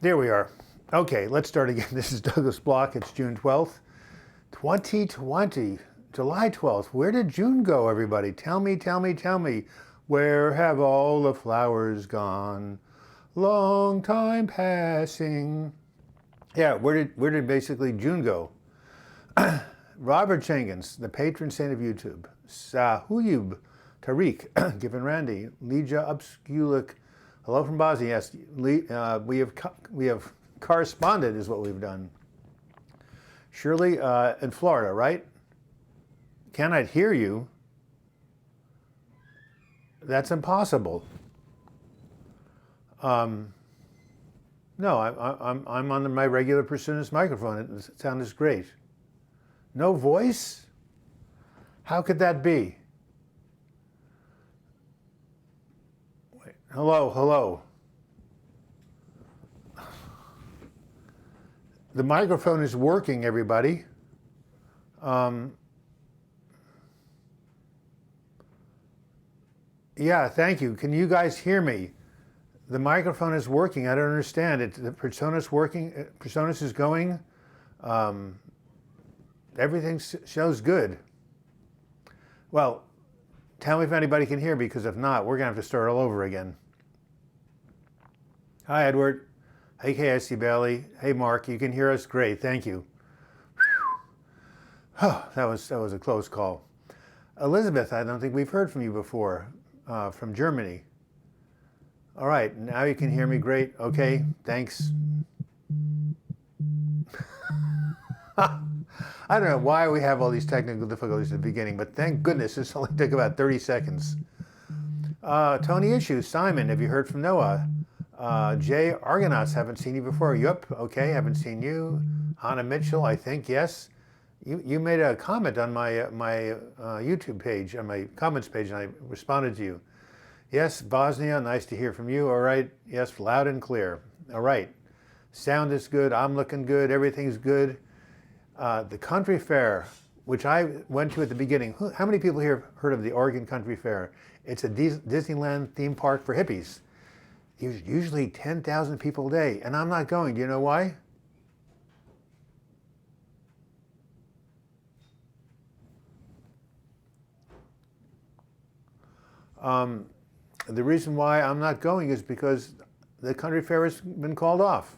There we are. Okay, let's start again. This is Douglas Block. It's June 12th, 2020, July 12th. Where did June go, everybody? Tell me, tell me, tell me. Where have all the flowers gone? Long time passing. Yeah, where did basically June go? Robert Jenkins, the patron saint of YouTube. Sahuyub, Tariq, Given Randy, Lija Upskulik. Hello from Bosnia. Yes, we have corresponded is what we've done. Shirley in Florida, right? Cannot hear you. That's impossible. No, I'm on my regular Presonus microphone. The sound is great. No voice? How could that be? Wait, hello, hello. The microphone is working, everybody. Yeah, thank you. Can you guys hear me? The microphone is working. I don't understand it. The Presonus working. Presonus is going. Everything shows good. Well, tell me if anybody can hear me, because if not, we're going to have to start all over again. Hi, Edward. Hey, KSC Bailey. Hey, Mark. You can hear us? Great. Thank you. Oh, that was a close call. Elizabeth, I don't think we've heard from you before, from Germany. All right. Now you can hear me. Great. Okay. Thanks. I don't know why we have all these technical difficulties at the beginning, but thank goodness this only took about 30 seconds. Tony Issues, Simon, have you heard from Noah? Jay Argonauts, haven't seen you before. Yup, okay, haven't seen you. Hannah Mitchell, I think, yes. You made a comment on my YouTube page, on my comments page, and I responded to you. Yes, Bosnia, nice to hear from you. All right, yes, loud and clear. All right, sound is good, I'm looking good, everything's good. The country fair, which I went to at the beginning. How many people here have heard of the Oregon Country Fair? It's a Disneyland theme park for hippies. There's usually 10,000 people a day, and I'm not going. Do you know why? The reason why I'm not going is because the country fair has been called off.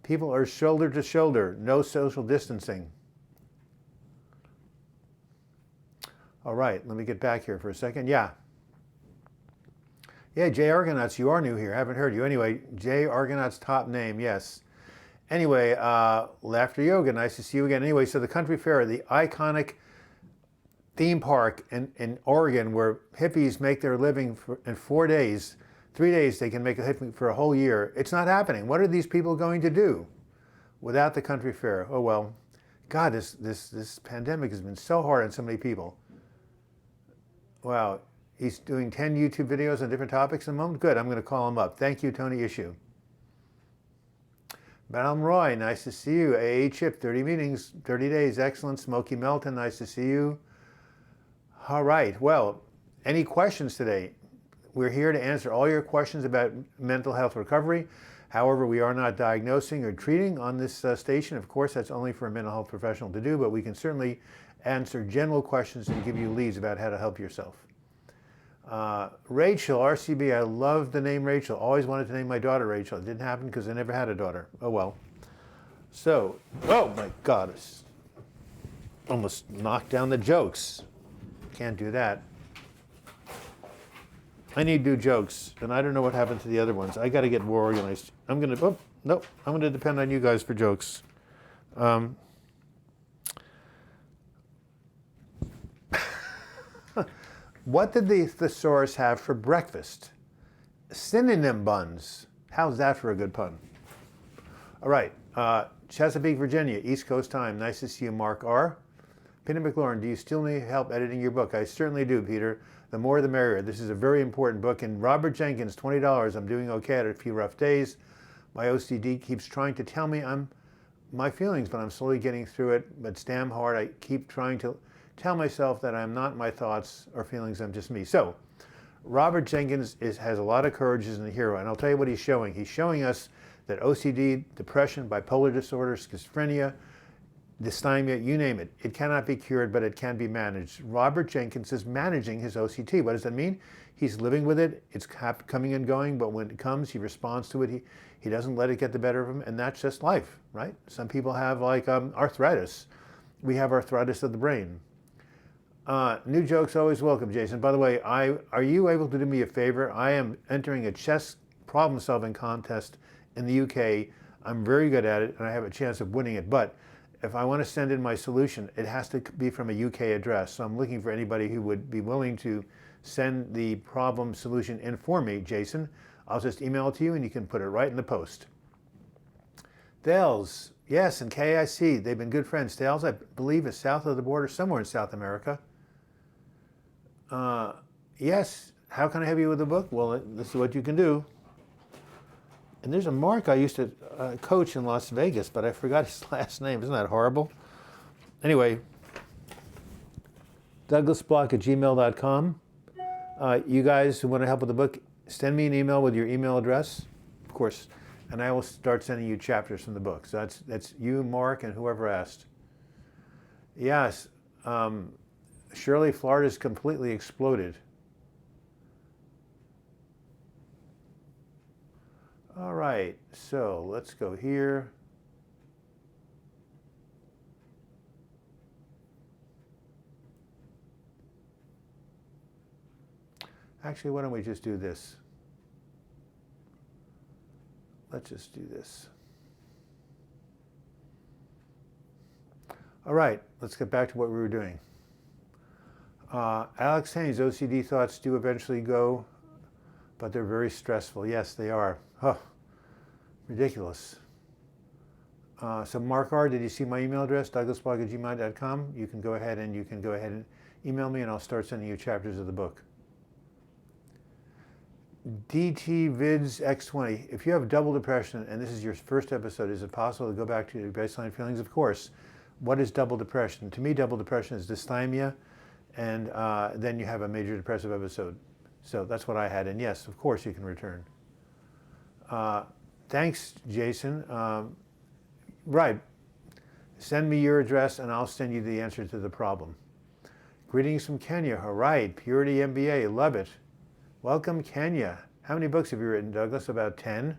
People are shoulder to shoulder, no social distancing. All right, let me get back here for a second. Yeah, Jay Argonauts, you are new here. Haven't heard you. Anyway, Jay Argonauts, top name, yes. Anyway, Laughter Yoga, nice to see you again. Anyway, so the country fair, the iconic theme park in Oregon where hippies make their living in 4 days. 3 days they can make a hippie for a whole year. It's not happening. What are these people going to do without the country fair? Oh well, God, this pandemic has been so hard on so many people. Wow, he's doing 10 YouTube videos on different topics in a moment. Good, I'm going to call him up. Thank you, Tony Issue. Madam Roy, nice to see you. AA Chip, 30 meetings, 30 days, excellent. Smokey Melton, nice to see you. All right, well, any questions today? We're here to answer all your questions about mental health recovery. However, we are not diagnosing or treating on this station. Of course, that's only for a mental health professional to do, but we can certainly answer general questions and give you leads about how to help yourself. Rachel, RCB, I love the name Rachel. Always wanted to name my daughter Rachel. It didn't happen because I never had a daughter. Oh well. So, oh my God, I almost knocked down the jokes. Can't do that. I need to do jokes, and I don't know what happened to the other ones. I got to get more organized. I'm going to, nope, I'm going to depend on you guys for jokes. What did the thesaurus have for breakfast? Synonym buns. How's that for a good pun? All right, Chesapeake, Virginia, East Coast time. Nice to see you, Mark R. Peter McLaurin, do you still need help editing your book? I certainly do, Peter. The more the merrier. This is a very important book. And Robert Jenkins, $20. I'm doing okay. I had a few rough days. My OCD keeps trying to tell me my feelings, but I'm slowly getting through it. But it's damn hard. I keep trying to tell myself that I'm not my thoughts or feelings. I'm just me. So Robert Jenkins has a lot of courage as a hero. And I'll tell you what he's showing. He's showing us that OCD, depression, bipolar disorder, schizophrenia, dysthymia, you name it, it cannot be cured, but it can be managed. Robert Jenkins is managing his OCD. What does that mean? He's living with it. It's coming and going, but when it comes, he responds to it. He doesn't let it get the better of him, and that's just life, right? Some people have like arthritis. We have arthritis of the brain. New jokes always welcome, Jason. By the way, are you able to do me a favor? I am entering a chess problem-solving contest in the UK. I'm very good at it, and I have a chance of winning it, but if I want to send in my solution, it has to be from a UK address. So I'm looking for anybody who would be willing to send the problem solution in for me, Jason. I'll just email it to you and you can put it right in the post. Thales, yes, and KIC, they've been good friends. Thales, I believe, is south of the border, somewhere in South America. Yes, how can I help you with the book? Well, this is what you can do. And there's a Mark I used to coach in Las Vegas, but I forgot his last name. Isn't that horrible? Anyway, douglasblock@gmail.com. You guys who want to help with the book, send me an email with your email address, of course, and I will start sending you chapters from the book. So that's you, Mark, and whoever asked. Yes, Shirley, Florida's completely exploded. All right, so let's go here. Actually, why don't we just do this? Let's just do this. All right, let's get back to what we were doing. Alex Haynes, OCD thoughts do eventually go, but they're very stressful. Yes, they are. Oh, ridiculous. So Mark R., did you see my email address, douglasblog@gmail.com? You can go ahead and email me and I'll start sending you chapters of the book. DTVids X20, if you have double depression and this is your first episode, is it possible to go back to your baseline feelings? Of course. What is double depression? To me, double depression is dysthymia, and then you have a major depressive episode. So that's what I had, and yes, of course you can return. Thanks, Jason. Right, send me your address and I'll send you the answer to the problem. Greetings from Kenya. All right, Purity MBA, love it. Welcome, Kenya. How many books have you written, Douglas? About 10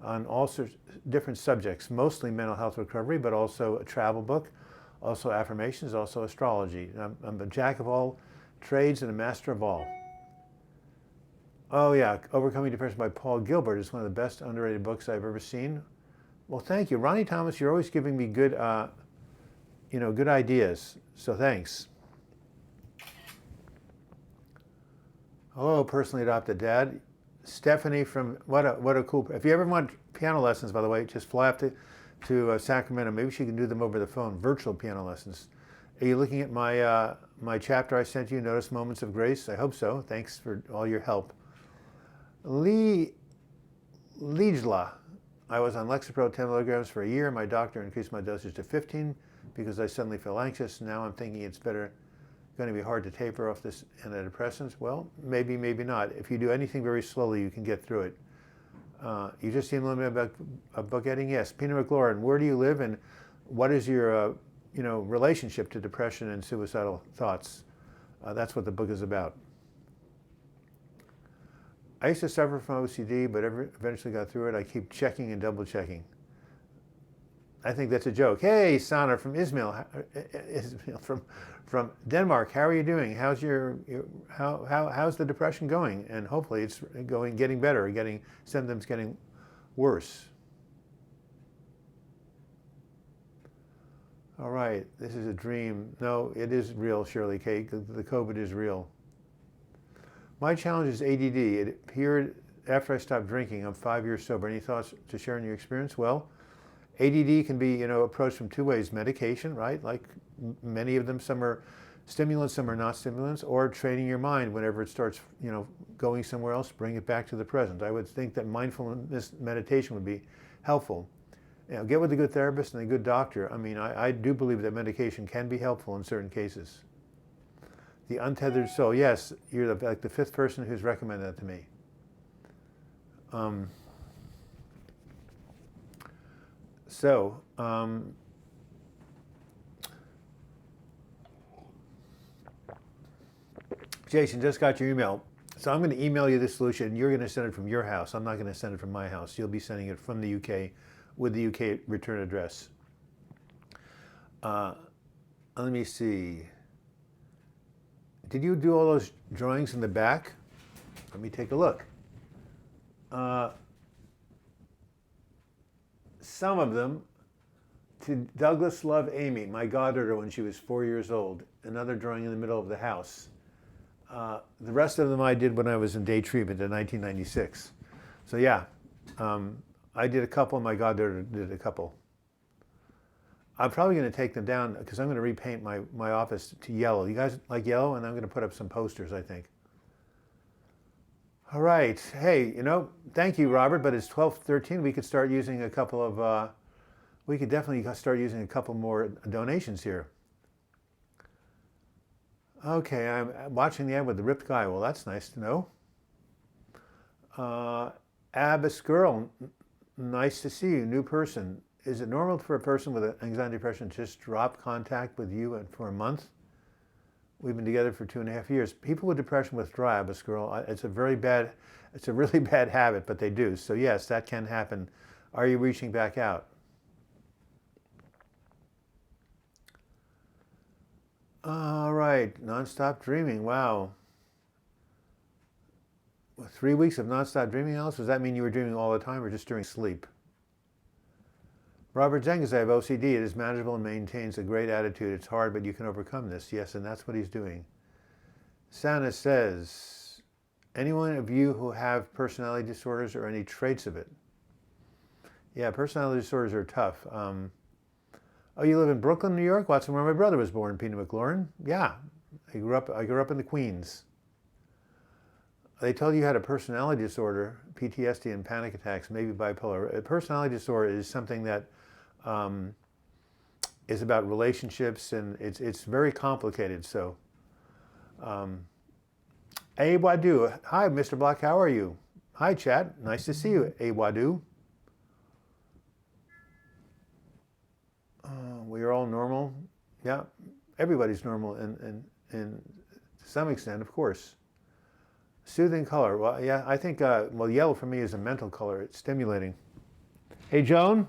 on all sorts different subjects, mostly mental health recovery, but also a travel book, also affirmations, also astrology. I'm a jack of all trades and a master of all. Oh yeah, Overcoming Depression by Paul Gilbert is one of the best underrated books I've ever seen. Well, thank you. Ronnie Thomas, you're always giving me good, good ideas, so thanks. Hello, personally adopted dad. Stephanie from, what a cool, if you ever want piano lessons, by the way, just fly up to Sacramento. Maybe she can do them over the phone, virtual piano lessons. Are you looking at my, my chapter I sent you, Notice Moments of Grace? I hope so. Thanks for all your help. Lijla, I was on Lexapro 10 milligrams for a year. My doctor increased my dosage to 15 because I suddenly feel anxious. Now I'm thinking it's going to be hard to taper off this antidepressants. Well, maybe, maybe not. If you do anything very slowly, you can get through it. You just seem a little bit about book editing. Yes, Peter McLaurin, where do you live and what is your relationship to depression and suicidal thoughts? That's what the book is about. I used to suffer from OCD, but eventually got through it. I keep checking and double checking. I think that's a joke. Hey, Sana from Ismail from Denmark. How are you doing? How's how's the depression going? And hopefully it's getting better. Symptoms getting worse. All right, this is a dream. No, it is real, Shirley Kate. The COVID is real. My challenge is ADD. It appeared after I stopped drinking. I'm 5 years sober. Any thoughts to share in your experience? Well, ADD can be, approached from two ways. Medication, right? Like many of them, some are stimulants, some are not stimulants, or training your mind whenever it starts, going somewhere else, bring it back to the present. I would think that mindfulness meditation would be helpful. Get with a good therapist and a good doctor. I mean, I do believe that medication can be helpful in certain cases. The untethered soul, yes, you're like the fifth person who's recommended that to me. So, Jason, just got your email. So I'm going to email you the solution. You're going to send it from your house. I'm not going to send it from my house. You'll be sending it from the UK with the UK return address. Let me see. Did you do all those drawings in the back? Let me take a look. Some of them. To Douglas Love Amy, my goddaughter when she was 4 years old. Another drawing in the middle of the house. The rest of them I did when I was in day treatment in 1996. So yeah, I did a couple, my goddaughter did a couple. I'm probably going to take them down because I'm going to repaint my office to yellow. You guys like yellow? And I'm going to put up some posters, I think. All right. Hey, thank you, Robert, but it's 12:13. We could start using a couple of, we could definitely start using a couple more donations here. Okay, I'm watching the ad with the ripped guy. Well, that's nice to know. Abbas girl, nice to see you. New person. Is it normal for a person with anxiety and depression to just drop contact with you for a month? We've been together for 2.5 years. People with depression withdraw, Abbas girl. It's a really bad habit, but they do. So yes, that can happen. Are you reaching back out? All right, nonstop dreaming. Wow. 3 weeks of nonstop dreaming, Alice? Does that mean you were dreaming all the time or just during sleep? Robert Jenkins, I have OCD. It is manageable and maintains a great attitude. It's hard, but you can overcome this. Yes, and that's what he's doing. Santa says, anyone of you who have personality disorders or any traits of it? Yeah, personality disorders are tough. Oh, you live in Brooklyn, New York? Well, that's where my brother was born, Peter McLaurin. Yeah, I grew up in the Queens. They told you had a personality disorder, PTSD and panic attacks, maybe bipolar. A personality disorder is something that is about relationships, and it's very complicated. So, Awadu, hi, Mr. Black, how are you? Hi, chat, nice to see you, Awadu. We are all normal. Yeah, everybody's normal, and to some extent, of course. Soothing color. Well, yeah, I think, yellow for me is a mental color. It's stimulating. Hey, Joan.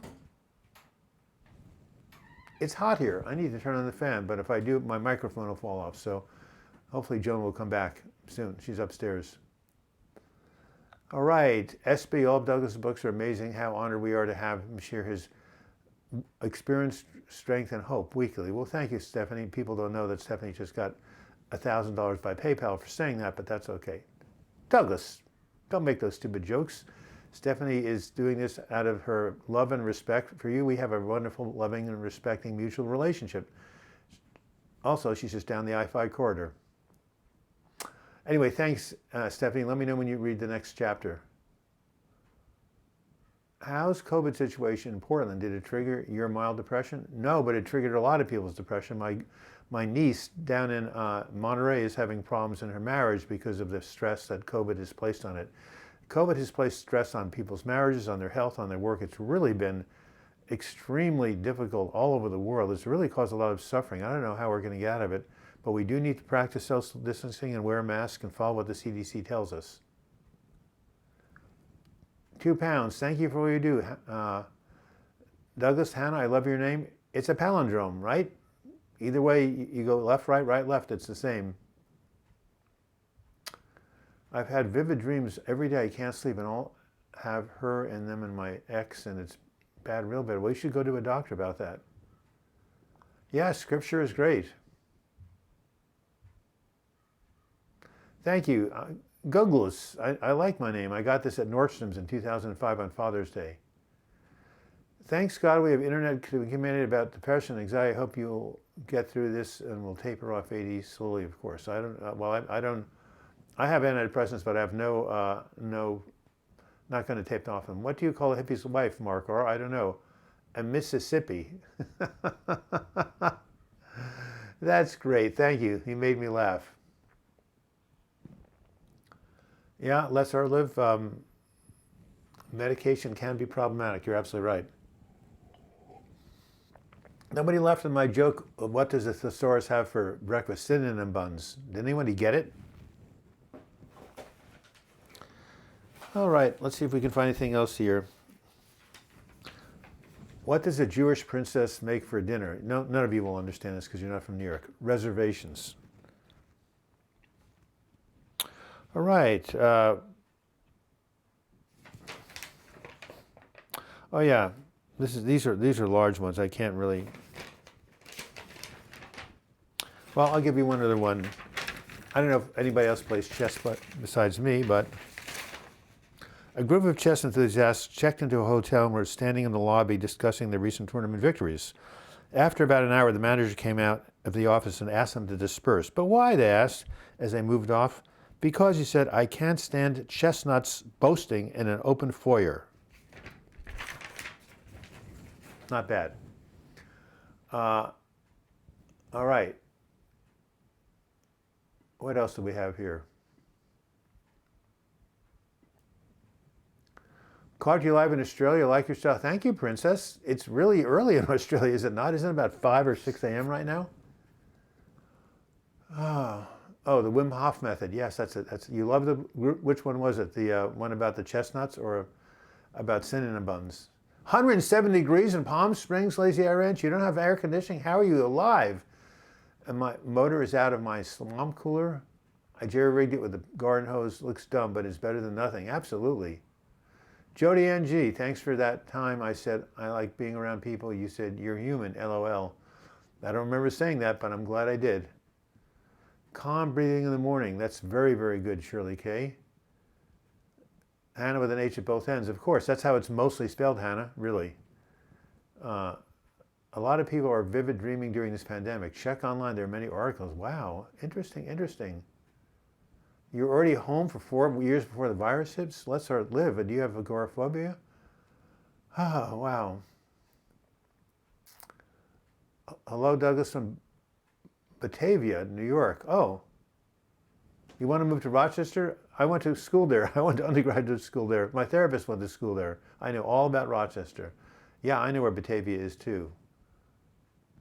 It's hot here. I need to turn on the fan, but if I do, my microphone will fall off. So hopefully Joan will come back soon. She's upstairs. All right. SB, all of Douglas' books are amazing. How honored we are to have him share his experience, strength, and hope weekly. Well, thank you, Stephanie. People don't know that Stephanie just got $1,000 by PayPal for saying that, but that's okay. Douglas, don't make those stupid jokes. Stephanie is doing this out of her love and respect for you. We have a wonderful, loving, and respecting mutual relationship. Also, she's just down the I-5 corridor. Anyway, thanks, Stephanie. Let me know when you read the next chapter. How's COVID situation in Portland? Did it trigger your mild depression? No, but it triggered a lot of people's depression. My niece down in Monterey is having problems in her marriage because of the stress that COVID has placed on it. COVID has placed stress on people's marriages, on their health, on their work. It's really been extremely difficult all over the world. It's really caused a lot of suffering. I don't know how we're going to get out of it, but we do need to practice social distancing and wear a mask and follow what the CDC tells us. 2 pounds. Thank you for what you do. Douglas, Hannah, I love your name. It's a palindrome, right? Either way, you go left, right, left. It's the same. I've had vivid dreams every day. I can't sleep, and I'll have her and them and my ex, and it's bad, real bad. Well, you should go to a doctor about that. Yeah, scripture is great. Thank you. Guglus, I like my name. I got this at Nordstrom's in 2005 on Father's Day. Thanks God we have internet to communicate about depression and anxiety. I hope you'll get through this and we'll taper off AD slowly, of course. I have antidepressants, but I have not going to tape off them. What do you call a hippie's wife, Mark? Or I don't know, a Mississippi. That's great. Thank you. You made me laugh. Yeah, let's our live. Medication can be problematic. You're absolutely right. Nobody laughed at my joke, what does a thesaurus have for breakfast? Synonym buns. Did anybody get it? All right, let's see if we can find anything else here. What does a Jewish princess make for dinner? No, none of you will understand this because you're not from New York. Reservations. All right. Oh yeah, these are large ones. I can't really. Well, I'll give you one other one. I don't know if anybody else plays chess besides me, but a group of chess enthusiasts checked into a hotel and were standing in the lobby discussing their recent tournament victories. After about an hour, the manager came out of the office and asked them to disperse. But why, they asked as they moved off. Because, he said, I can't stand chestnuts boasting in an open foyer. Not bad. All right. What else do we have here? Caught you live in Australia. Like your style. Thank you, Princess. It's really early in Australia, is it not? Isn't it about 5 or 6 a.m. right now? Oh, the Wim Hof method. Yes, that's it. You love the group. Which one was it? The one about the chestnuts or about synonym buns? 107 degrees in Palm Springs, Lazy Eye Ranch. You don't have air conditioning? How are you alive? And my motor is out of my swamp cooler. I jerry-rigged it with a garden hose. Looks dumb, but it's better than nothing. Absolutely. Jody NG, thanks for that time. I said, I like being around people. You said, you're human, LOL. I don't remember saying that, but I'm glad I did. Calm breathing in the morning. That's very, very good, Shirley K. Hannah with an H at both ends. Of course, that's how it's mostly spelled, Hannah, really. A lot of people are vivid dreaming during this pandemic. Check online. There are many articles. Wow. Interesting, interesting. You're already home for 4 years before the virus hits? Let us live. Do you have agoraphobia? Oh, wow. Hello, Douglas from Batavia, New York. Oh, you want to move to Rochester? I went to school there. I went to undergraduate school there. My therapist went to school there. I know all about Rochester. Yeah, I know where Batavia is too.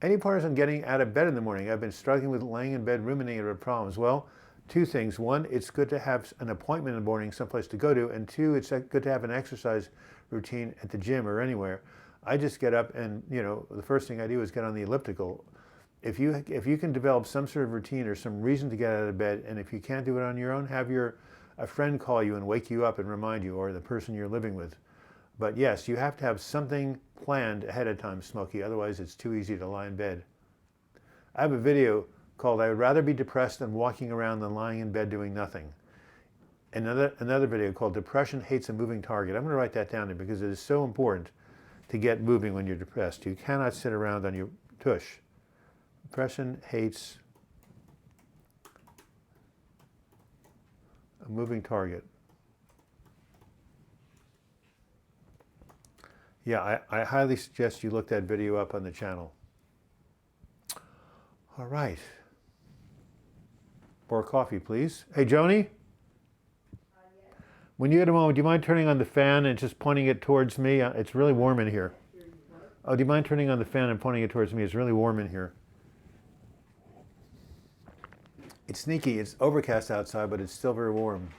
Any partners on getting out of bed in the morning? I've been struggling with laying in bed, ruminating about problems. Well, 2 things. 1, it's good to have an appointment in the morning, someplace to go to. And 2, it's good to have an exercise routine at the gym or anywhere. I just get up and, the first thing I do is get on the elliptical. If you can develop some sort of routine or some reason to get out of bed, and if you can't do it on your own, have a friend call you and wake you up and remind you, or the person you're living with. But yes, you have to have something planned ahead of time, Smokey. Otherwise, it's too easy to lie in bed. I have a video called "I would rather be depressed than walking around than lying in bed doing nothing." Another video called "Depression Hates a Moving Target." I'm going to write that down there because it is so important to get moving when you're depressed. You cannot sit around on your tush. Depression hates a moving target. Yeah, I highly suggest you look that video up on the channel. All right. More coffee, please. Hey, Joni? Yes. When you get a moment, do you mind turning on the fan and just pointing it towards me? It's really warm in here. Oh, do you mind turning on the fan and pointing it towards me? It's really warm in here. It's sneaky. It's overcast outside, but it's still very warm.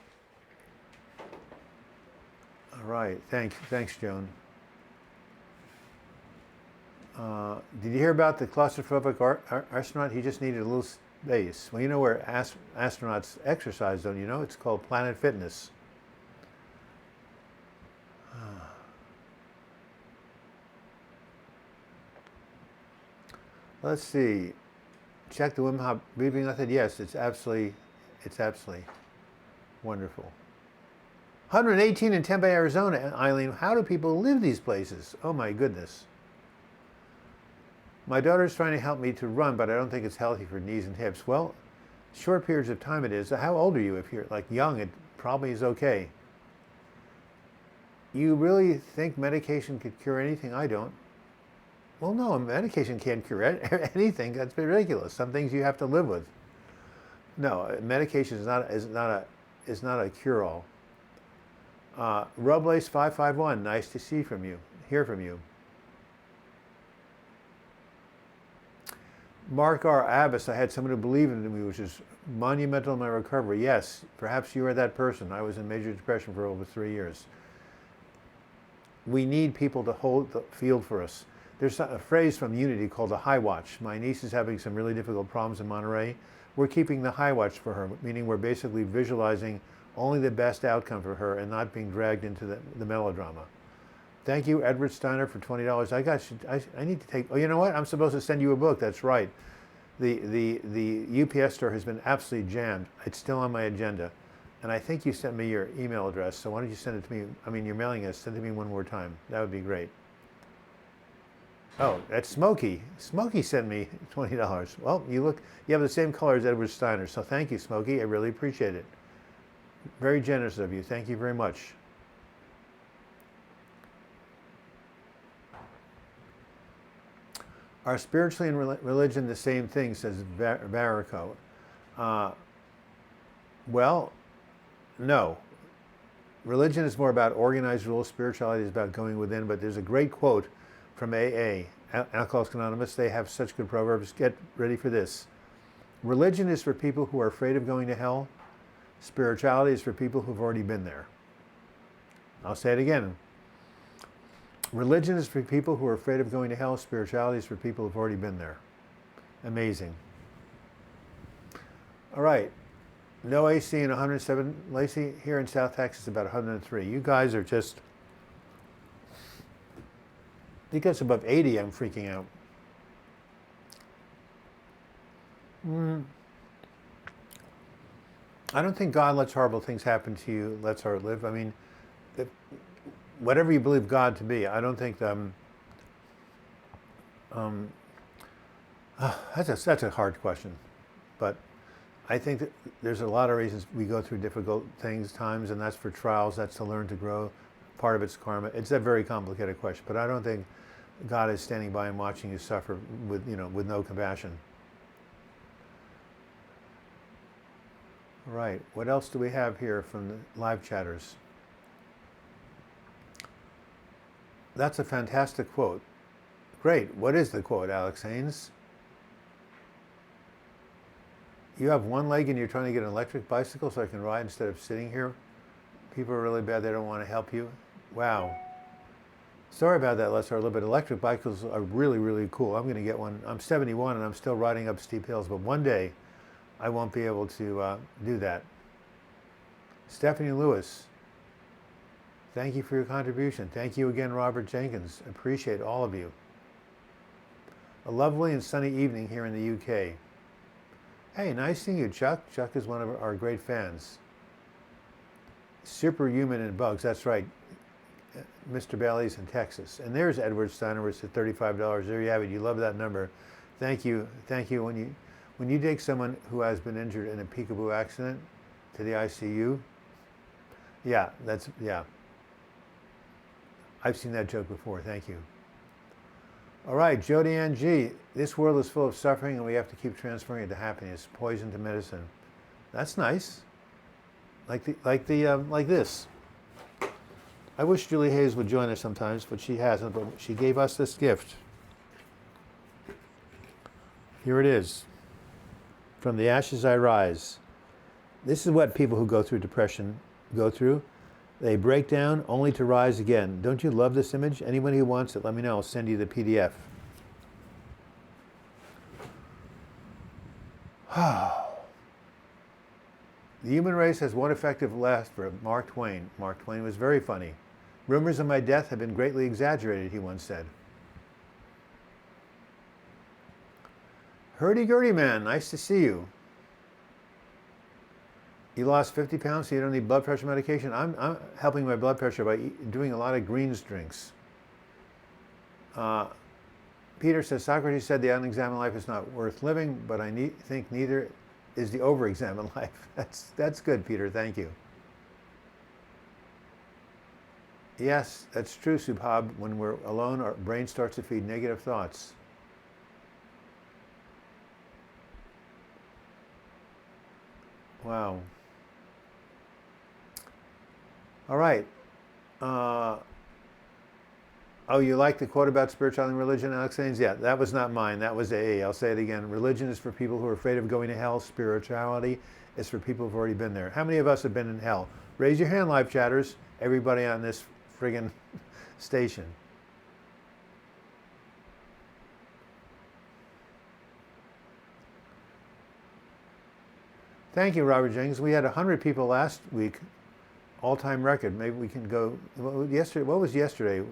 All right. Thanks, Joan. Did you hear about the claustrophobic astronaut? He just needed a little space. Well, you know where astronauts exercise, don't you know? It's called Planet Fitness. Let's see. Check the Wim Hof breathing method. Yes, it's absolutely wonderful. 118 in Tempe, Arizona. Eileen, how do people live these places? Oh my goodness. My daughter's trying to help me to run, but I don't think it's healthy for knees and hips. Well, short periods of time it is. How old are you? If you're like young, it probably is okay. You really think medication could cure anything? I don't. Well, no, medication can't cure anything. That's ridiculous. Some things you have to live with. No, medication is not a cure-all. Robles 551, nice to hear from you. Mark R. Abbas, I had someone who believed in me, which is monumental in my recovery. Yes, perhaps you are that person. I was in major depression for over 3 years. We need people to hold the field for us. There's a phrase from Unity called the high watch. My niece is having some really difficult problems in Monterey. We're keeping the high watch for her, meaning we're basically visualizing only the best outcome for her and not being dragged into the melodrama. Thank you, Edward Steiner, for $20. I need to take, oh, you know what? I'm supposed to send you a book. That's right. The UPS store has been absolutely jammed. It's still on my agenda. And I think you sent me your email address, so why don't you send it to me? I mean, you're mailing it. Send it to me one more time. That would be great. Oh, that's Smokey. Smokey sent me $20. Well, you have the same color as Edward Steiner, so thank you, Smokey. I really appreciate it. Very generous of you. Thank you very much. Are spirituality and religion the same thing, says Varico? Well, no. Religion is more about organized rules. Spirituality is about going within. But there's a great quote from AA, Alcoholics Anonymous. They have such good proverbs. Get ready for this. Religion is for people who are afraid of going to hell. Spirituality is for people who've already been there. I'll say it again. Religion is for people who are afraid of going to hell. Spirituality is for people who've already been there. Amazing. All right. No AC and 107. Lacey, here in South Texas, about 103. You guys are just... It gets above 80, I'm freaking out. I don't think God lets horrible things happen to you, lets her live. I mean, whatever you believe God to be, I don't think that's a hard question. But I think that there's a lot of reasons we go through difficult times, and that's for trials, that's to learn to grow. Part of it's karma. It's a very complicated question, but I don't think God is standing by and watching you suffer with no compassion. All right, what else do we have here from the live chatters? That's a fantastic quote. Great. What is the quote, Alex Haynes? You have one leg and you're trying to get an electric bicycle so I can ride instead of sitting here? People are really bad. They don't want to help you. Wow. Sorry about that, Lester. A little bit. Electric bicycles are really, really cool. I'm going to get one. I'm 71 and I'm still riding up steep hills, but one day I won't be able to do that. Stephanie Lewis, thank you for your contribution. Thank you again, Robert Jenkins. Appreciate all of you. A lovely and sunny evening here in the UK. Hey, nice seeing you, Chuck. Chuck is one of our great fans. Superhuman in bugs, that's right. Mr. Bailey's in Texas. And there's Edward Steiner, which is $35. There you have it. You love that number. Thank you. Thank you. When you take someone who has been injured in a peekaboo accident to the ICU, yeah. I've seen that joke before. Thank you. All right, Jody Ann G. This world is full of suffering and we have to keep transferring it to happiness. Poison to medicine. That's nice. Like this. I wish Julie Hayes would join us sometimes, but she hasn't. But she gave us this gift. Here it is. From the ashes I rise. This is what people who go through depression go through. They break down only to rise again. Don't you love this image? Anyone who wants it, let me know. I'll send you the PDF. The human race has one effective laughter, Mark Twain. Mark Twain was very funny. Rumors of my death have been greatly exaggerated, he once said. Hurdy-gurdy man, nice to see you. You lost 50 pounds, so you don't need blood pressure medication? I'm helping my blood pressure by doing a lot of greens drinks. Peter says, Socrates said the unexamined life is not worth living, but I think neither is the over-examined life. That's good, Peter. Thank you. Yes, that's true, Subhab. When we're alone, our brain starts to feed negative thoughts. Wow. All right. All Oh, you like the quote about spirituality and religion, Alex Haynes? Yeah, that was not mine. That was AA. I'll say it again. Religion is for people who are afraid of going to hell. Spirituality is for people who've already been there. How many of us have been in hell? Raise your hand, live chatters. Everybody on this friggin' station. Thank you, Robert Jenkins. We had 100 people last week, all-time record. Maybe we can go. Yesterday, what was yesterday?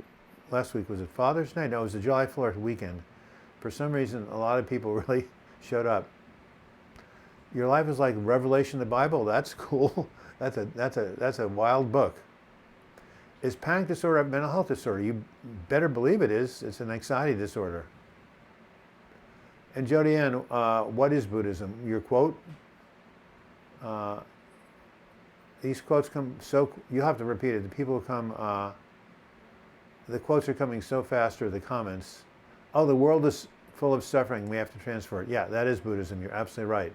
Last week, was it Father's Day? No, it was the July 4th weekend. For some reason, a lot of people really showed up. Your life is like Revelation in the Bible. That's cool. That's a wild book. Is panic disorder a mental health disorder? You better believe it is. It's an anxiety disorder. And Jody Ann, what is Buddhism? Your quote? These quotes come so, you have to repeat it. The people come, the quotes are coming so fast, or the comments. Oh, the world is full of suffering. We have to transfer it. Yeah, that is Buddhism. You're absolutely right.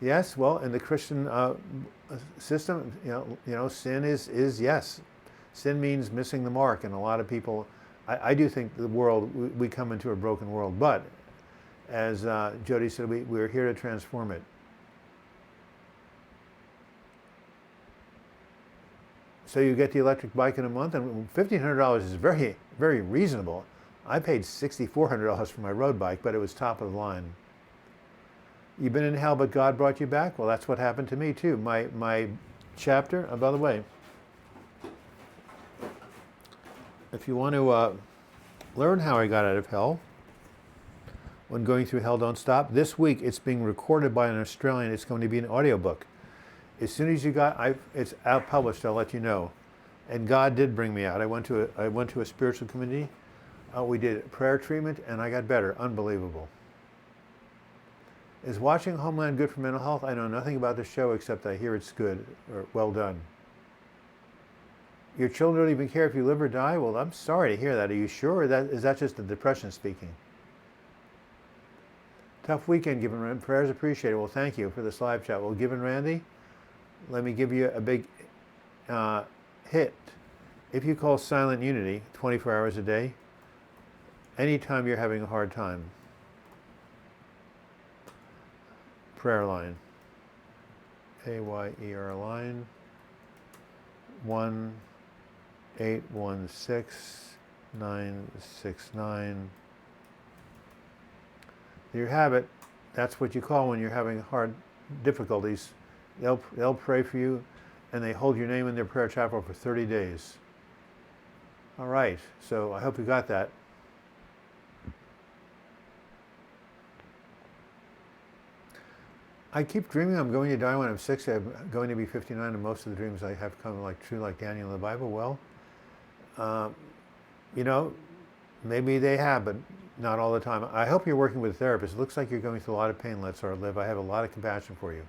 Yes, well, in the Christian system, you know, sin is yes. Sin means missing the mark, and a lot of people, I do think the world, we come into a broken world, but as Jody said, we're here to transform it. So you get the electric bike in a month, and $1,500 is very, very reasonable. I paid $6,400 for my road bike, but it was top of the line. You've been in hell, but God brought you back? Well, that's what happened to me too. My chapter, by the way, if you want to learn how I got out of hell, when going through Hell Don't Stop, this week it's being recorded by an Australian. It's going to be an audiobook. As soon as it's out published, I'll let you know. And God did bring me out. I went to a spiritual community. We did prayer treatment, and I got better. Unbelievable. Is watching Homeland good for mental health? I know nothing about the show except I hear it's good, or well done. Your children don't even care if you live or die? Well, I'm sorry to hear that. Are you sure? Or is that just the depression speaking? Tough weekend, Given Randy. Prayers appreciated. Well, thank you for this live chat. Well, Given Randy, let me give you a big hit. If you call Silent Unity 24 hours a day, anytime you're having a hard time, prayer line, AYER line, 1-816-969. There you have it. That's what you call when you're having hard difficulties. They'll pray for you, and they hold your name in their prayer chapel for 30 days. All right, so I hope you got that. I keep dreaming I'm going to die when I'm 60. I'm going to be 59, and most of the dreams I have come true, like Daniel in the Bible. Well, you know, maybe they have, but not all the time. I hope you're working with a therapist. It looks like you're going through a lot of pain. Let Sora live. I have a lot of compassion for you.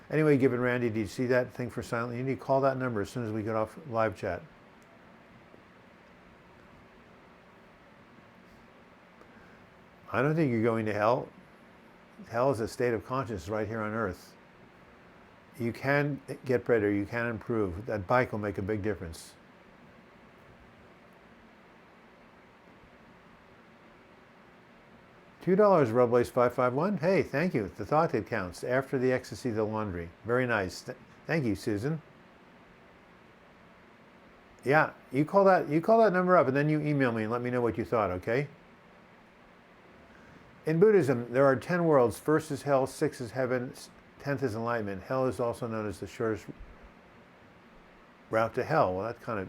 Anyway, Given Randy, did you see that thing for Silent? You need to call that number as soon as we get off live chat. I don't think you're going to hell. Hell is a state of consciousness right here on earth. You can get better. You can improve. That bike will make a big difference. $2, Robles 551. Hey, thank you. The thought that counts. After the ecstasy, the laundry. Very nice. Thank you, Susan. Yeah, you call that number up, and then you email me and let me know what you thought, okay? In Buddhism, there are 10 worlds. First is hell, 6 is heaven, 10th is enlightenment. Hell is also known as the shortest route to hell. Well, that kind of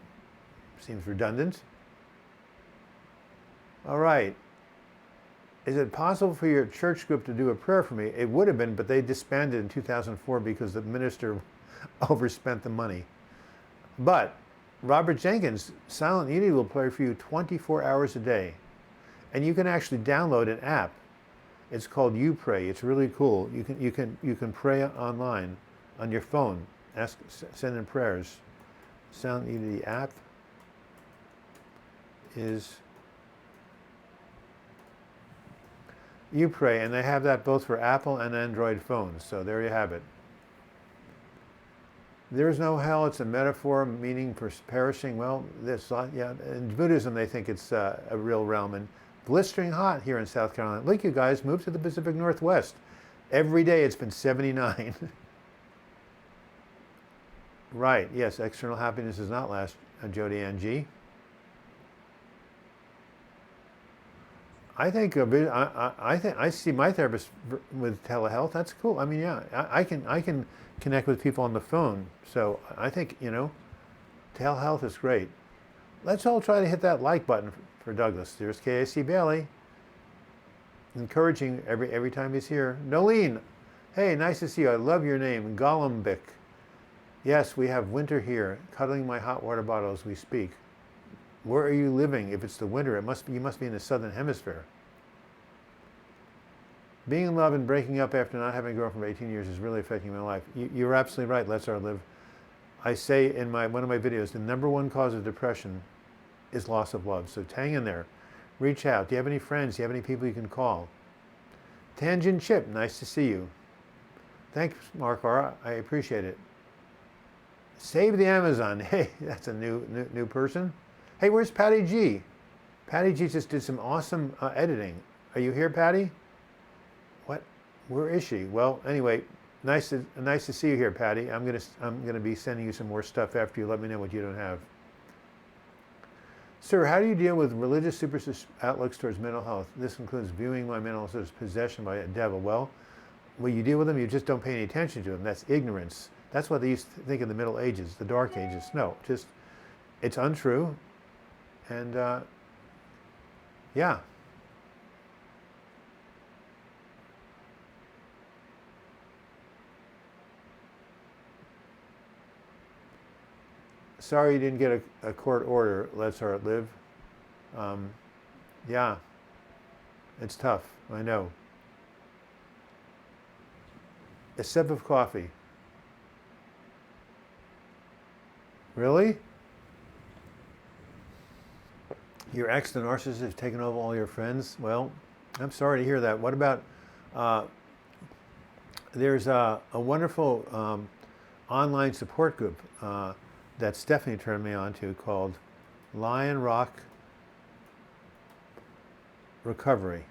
seems redundant. All right. Is it possible for your church group to do a prayer for me? It would have been, but they disbanded in 2004 because the minister overspent the money. But Robert Jenkins, Silent Unity will pray for you 24 hours a day. And you can actually download an app. It's called You Pray. It's really cool. You can pray online on your phone. Send in prayers. Silent Unity app is You Pray, and they have that both for Apple and Android phones. So there you have it. There's no hell. It's a metaphor meaning for perishing. Well, yeah. In Buddhism, they think it's a real realm. And blistering hot here in South Carolina. Look, you guys, move to the Pacific Northwest. Every day it's been 79. Right. Yes. External happiness does not last. Jody Ann G. I think I see my therapist with telehealth. That's cool. I mean, yeah, I can connect with people on the phone. So I think telehealth is great. Let's all try to hit that like button for Douglas. There's KAC Bailey, encouraging every time he's here. Nolene, hey, nice to see you. I love your name, Gollumbic. Yes, we have winter here. Cuddling my hot water bottle as we speak. Where are you living? If it's the winter, you must be in the southern hemisphere. Being in love and breaking up after not having a girlfriend for 18 years is really affecting my life. You're absolutely right. Let's our live. I say in one of my videos, the number one cause of depression is loss of love. So hang in there. Reach out. Do you have any friends? Do you have any people you can call? Tangent Chip, nice to see you. Thanks, Mark R. I appreciate it. Save the Amazon. Hey, that's a new person. Hey, where's Patty G? Patty G just did some awesome editing. Are you here, Patty? What? Where is she? Well, anyway, nice to see you here, Patty. I'm gonna be sending you some more stuff after you let me know what you don't have. Sir, how do you deal with religious superstitious outlooks towards mental health? This includes viewing my mental health as possession by a devil. Well, when you deal with them, you just don't pay any attention to them. That's ignorance. That's what they used to think in the Middle Ages, the Dark Ages. No, just it's untrue. And yeah. Sorry you didn't get a court order. Let's heart live. Yeah, it's tough. I know. A sip of coffee. Really? Your ex, the narcissist, has taken over all your friends? Well, I'm sorry to hear that. What about, there's a wonderful online support group that Stephanie turned me on to called Lion Rock Recovery.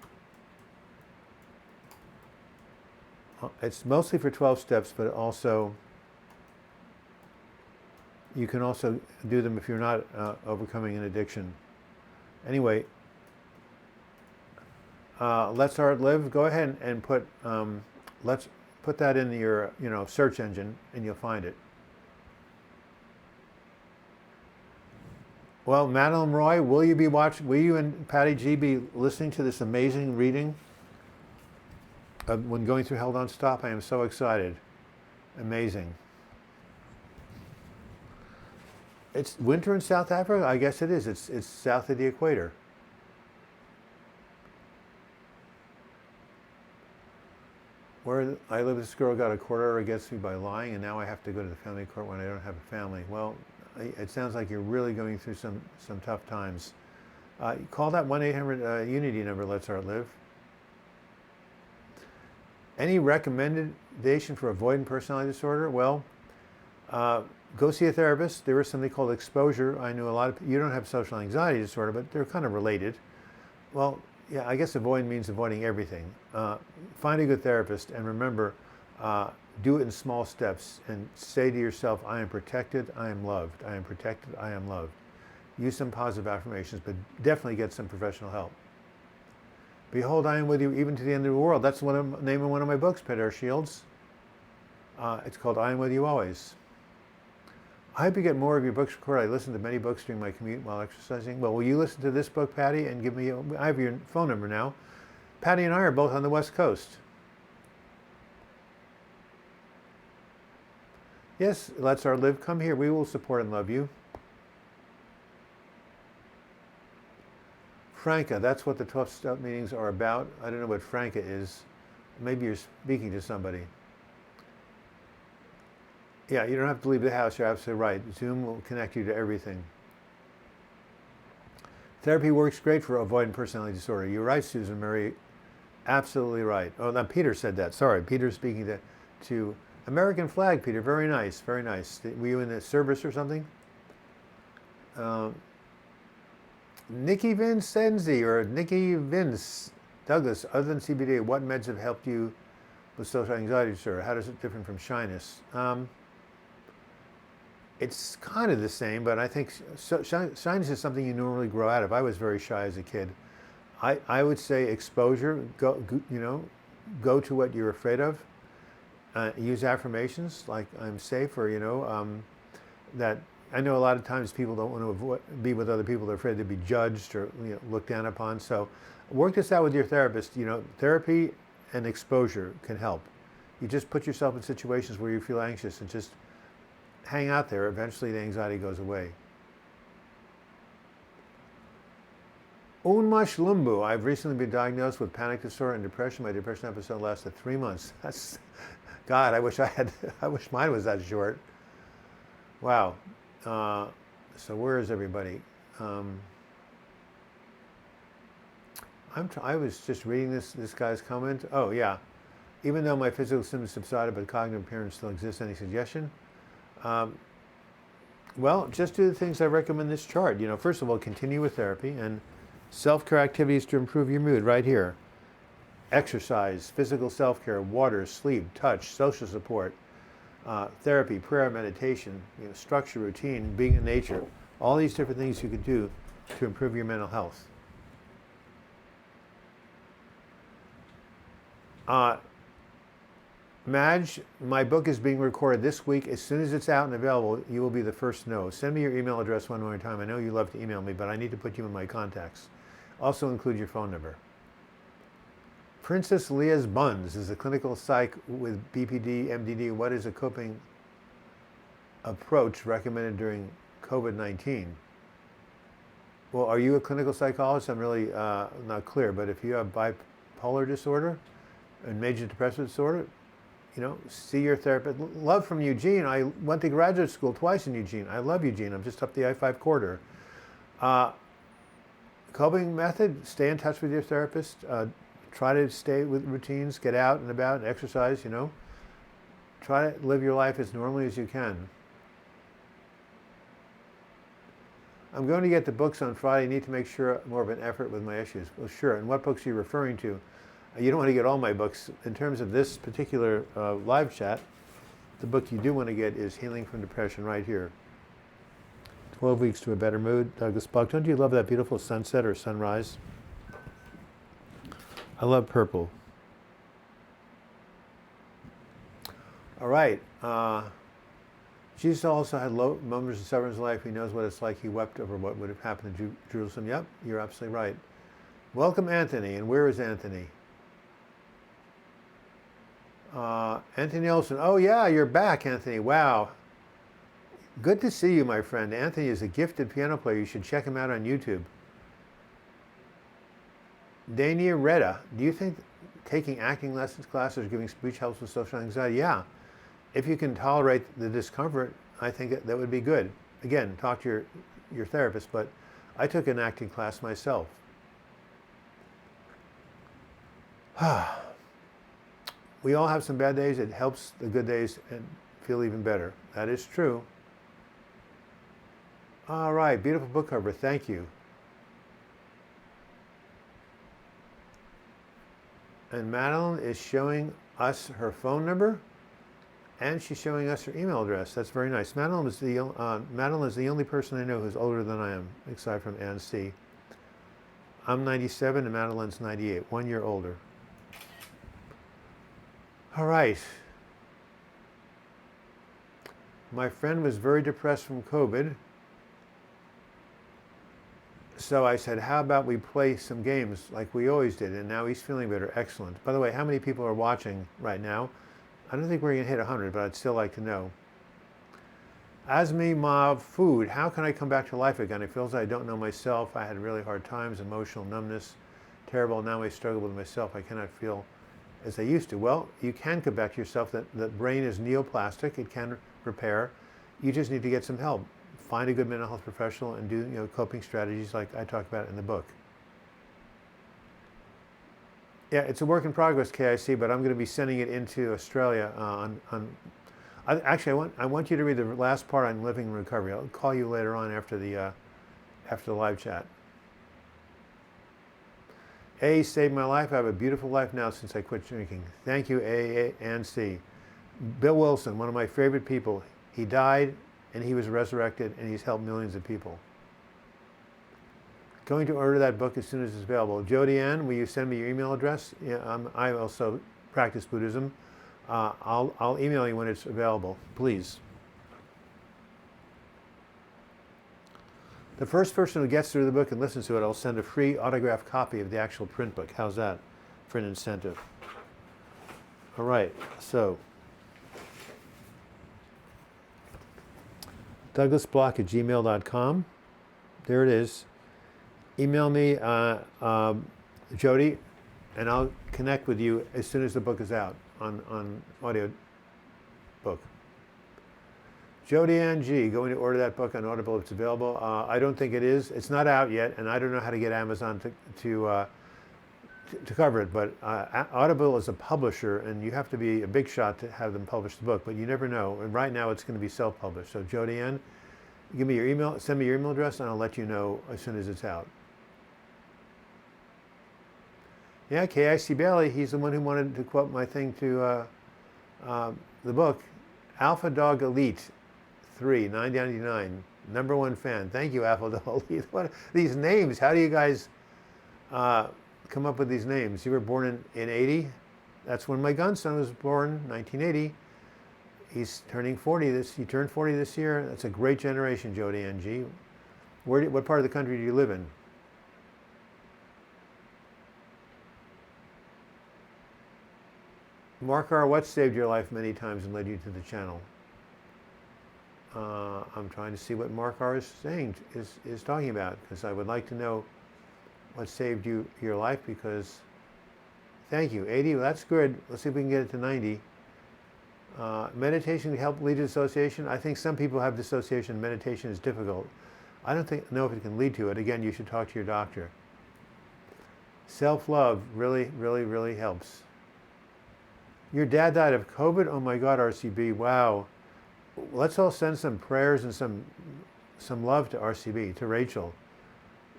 It's mostly for 12 steps, but also you can also do them if you're not overcoming an addiction. Anyway, Let's Heart Live. Go ahead and put let's put that in your search engine, and you'll find it. Well, Madeline Roy, will you and Patty G be listening to this amazing reading when going through Hell Don't Stop? I am so excited. Amazing. It's winter in South Africa? I guess it is. It's south of the equator. Where I live, this girl got a court order against me by lying, and now I have to go to the family court when I don't have a family. Well, it sounds like you're really going through some tough times. Call that 1-800-UNITY number, Let's Heart Live. Any recommendation for avoidant personality disorder? Well, go see a therapist. There is something called exposure. I know a lot of you don't have social anxiety disorder, but they're kind of related. Well, yeah, I guess avoid means avoiding everything. Find a good therapist, and remember, do it in small steps, and say to yourself, I am protected, I am loved. I am protected, I am loved. Use some positive affirmations, but definitely get some professional help. Behold, I am with you even to the end of the world. That's the name of one of my books, Peter Shields. It's called I Am With You Always. I hope you get more of your books recorded. I listen to many books during my commute while exercising. Well, will you listen to this book, Patty, and give me, I have your phone number now. Patty and I are both on the West Coast. Yes, Let's Heart Live. Come here. We will support and love you. Franca, that's what the 12-step meetings are about. I don't know what Franca is. Maybe you're speaking to somebody. Yeah, you don't have to leave the house. You're absolutely right. Zoom will connect you to everything. Therapy works great for avoidant personality disorder. You're right, Susan Murray. Absolutely right. Oh, now Peter said that. Sorry, Peter's speaking to American flag, Peter. Very nice, very nice. Were you in the service or something? Uh, Nikki Vincenzi or Nikki Vince. Douglas, other than CBD, what meds have helped you with social anxiety disorder? How does it differ from shyness? It's kind of the same, but I think shyness is something you normally grow out of. I was very shy as a kid. I would say exposure. Go to what you're afraid of. Use affirmations like I'm safe, or that. I know a lot of times people don't want to be with other people. They're afraid to be judged or looked down upon. So work this out with your therapist. Therapy and exposure can help. You just put yourself in situations where you feel anxious and just hang out there. Eventually the anxiety goes away. Unmash Lumbu. I've recently been diagnosed with panic disorder and depression. My depression episode lasted 3 months. That's, God, I wish mine was that short. Wow. So where is everybody? I was just reading this guy's comment. Oh yeah. Even though my physical symptoms subsided, but cognitive impairment still exists. Any suggestion? Well, just do the things I recommend in this chart. First of all, continue with therapy and self-care activities to improve your mood right here. Exercise, physical self-care, water, sleep, touch, social support, therapy, prayer, meditation, structure, routine, being in nature. All these different things you can do to improve your mental health. Madge, my book is being recorded this week. As soon as it's out and available, you will be the first to know. Send me your email address one more time. I know you love to email me, but I need to put you in my contacts. Also include your phone number. Princess Leah's Buns is a clinical psych with BPD, MDD. What is a coping approach recommended during COVID-19? Well, are you a clinical psychologist? I'm really not clear, but if you have bipolar disorder and major depressive disorder, see your therapist. Love from Eugene. I went to graduate school twice in Eugene. I love Eugene. I'm just up the I-5 corridor. Coping method, stay in touch with your therapist. Try to stay with routines, get out and about and exercise, Try to live your life as normally as you can. I'm going to get the books on Friday. Need to make sure more of an effort with my issues. Well, sure. And what books are you referring to? You don't want to get all my books. In terms of this particular live chat, the book you do want to get is Healing from Depression right here. 12 Weeks to a Better Mood, Douglas Buck. Don't you love that beautiful sunset or sunrise? I love purple. All right. Jesus also had low moments of suffering in his life. He knows what it's like. He wept over what would have happened to Jerusalem. Yep, you're absolutely right. Welcome, Anthony. And where is Anthony? Anthony Olson. Oh, yeah, you're back, Anthony. Wow. Good to see you, my friend. Anthony is a gifted piano player. You should check him out on YouTube. Dania Retta, do you think taking acting lessons classes or giving speech helps with social anxiety? Yeah. If you can tolerate the discomfort, I think that would be good. Again, talk to your therapist, but I took an acting class myself. We all have some bad days. It helps the good days and feel even better. That is true. All right, beautiful book cover. Thank you. And Madeline is showing us her phone number, and she's showing us her email address. That's very nice. Madeline is the only person I know who's older than I am, aside from Ann C. I'm 97 and Madeline's 98, 1 year older. All right. My friend was very depressed from COVID. So I said, how about we play some games like we always did? And now he's feeling better. Excellent. By the way, how many people are watching right now? I don't think we're going to hit 100, but I'd still like to know. Asmi Mav Food. How can I come back to life again? It feels like I don't know myself. I had really hard times, emotional numbness, terrible. Now I struggle with myself. I cannot feel as I used to. Well, you can come back to yourself. The brain is neoplastic. It can repair. You just need to get some help. Find a good mental health professional and do coping strategies like I talk about in the book. Yeah, it's a work in progress, KIC, but I'm going to be sending it into Australia actually, I want you to read the last part on living in recovery. I'll call you later on after the live chat. A saved my life. I have a beautiful life now since I quit drinking. Thank you, A and C. Bill Wilson, one of my favorite people. He died and he was resurrected and he's helped millions of people. Going to order that book as soon as it's available. Jody Ann, will you send me your email address? Yeah, I also practice Buddhism. I'll email you when it's available, please. The first person who gets through the book and listens to it, I'll send a free autographed copy of the actual print book. How's that for an incentive? All right, so douglasblock@gmail.com. There it is. Email me, Jody, and I'll connect with you as soon as the book is out on audio book. Jody Ann G, going to order that book on Audible if it's available. I don't think it is. It's not out yet, and I don't know how to get Amazon to cover it. But Audible is a publisher, and you have to be a big shot to have them publish the book. But you never know. And right now, it's going to be self-published. So Jody Ann, give me your email. Send me your email address, and I'll let you know as soon as it's out. Yeah, KIC Bailey. He's the one who wanted to quote my thing to the book. Alpha Dog Elite 3, $9.99. #1 fan. Thank you, Alpha Dog Elite. What these names? How do you guys come up with these names? You were born in 80. That's when my grandson was born, 1980. He's turning 40 he turned 40 this year. That's a great generation, Jody NG. What part of the country do you live in? Mark R., what saved your life many times and led you to the channel? I'm trying to see what Mark R. is saying, is talking about, because I would like to know what saved your life, because, thank you, 80, well, that's good. Let's see if we can get it to 90. Meditation can help lead to dissociation. I think some people have dissociation. Meditation is difficult. I don't know if it can lead to it. Again, you should talk to your doctor. Self-love really, really, really helps. Your dad died of COVID? Oh my God, RCB, wow. Let's all send some prayers and some love to RCB, to Rachel.